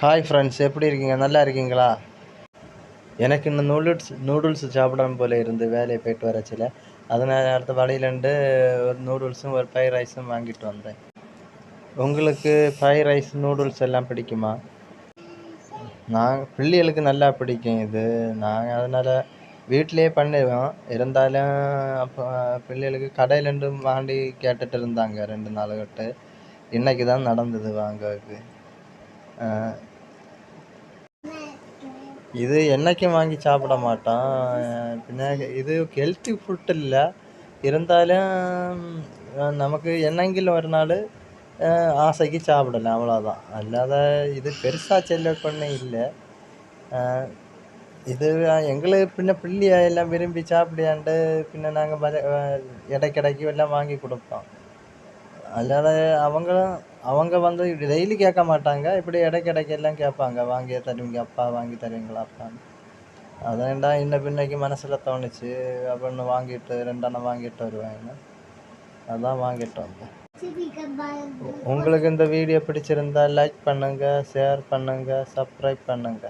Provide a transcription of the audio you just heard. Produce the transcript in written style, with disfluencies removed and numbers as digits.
Hi friends, எப்படி இருக்கீங்க? நல்லா இருக்கீங்களா? எனக்கு இன்னும் நூடுல்ஸ் சாப்பிடணும் போல இருந்து வேலையை போயிட்டு வரச்சில. அதனால் அடுத்த வழியிலேருந்து ஒரு நூடுல்ஸும் ஒரு ஃப்ரைட் ரைஸும் வாங்கிட்டு வந்தேன். உங்களுக்கு ஃப்ரைட் ரைஸ் நூடுல்ஸ் எல்லாம் பிடிக்குமா? பிள்ளைகளுக்கு நல்லா பிடிக்கும் இது. நாங்கள் அதனால் வீட்டிலேயே பண்ணிடுவோம். இருந்தாலும் அப்போ பிள்ளைகளுக்கு கடையிலேருந்து வாங்கி கேட்டுட்டு இருந்தாங்க 2 நாள் கட்டு. இன்னைக்கு தான் நடந்தது வாங்கறதுக்கு. இது என்னைக்கும் வாங்கி சாப்பிட மாட்டோம். பின்ன இது ஹெல்த்தி ஃபுட் இல்லை. இருந்தாலும் நமக்கு என்னெங்கிலும் ஒரு நாள் ஆசைக்கு சாப்பிடலாம், அவ்வளோதான். அல்லாத இது பெருசாக செல்லக்கொன்னே இல்லை. இது எங்களுக்கு பின்ன பிள்ளைய எல்லாம் விரும்பி சாப்பிடியாண்டு பின்ன நாங்கள் இடைக்கிடைக்கு எல்லாம் வாங்கி கொடுப்போம். அல்லாத அவங்க வந்து டெய்லி கேட்க மாட்டாங்க. இப்படி இடைக்கிடைக்கு எல்லாம் கேட்பாங்க, வாங்கி தருவீங்க அப்பா, வாங்கி தருவீங்களா அப்பான்னு. அதான்டா பின்னைக்கு மனசில் தோணுச்சு. அப்படின்னு வாங்கிட்டு 2 வாங்கிட்டு வருவாங்க. அதான் வாங்கிட்டு வந்தேன். உங்களுக்கு இந்த வீடியோ பிடிச்சிருந்தா லைக் பண்ணுங்க, ஷேர் பண்ணுங்க, சப்ஸ்கிரைப் பண்ணுங்க.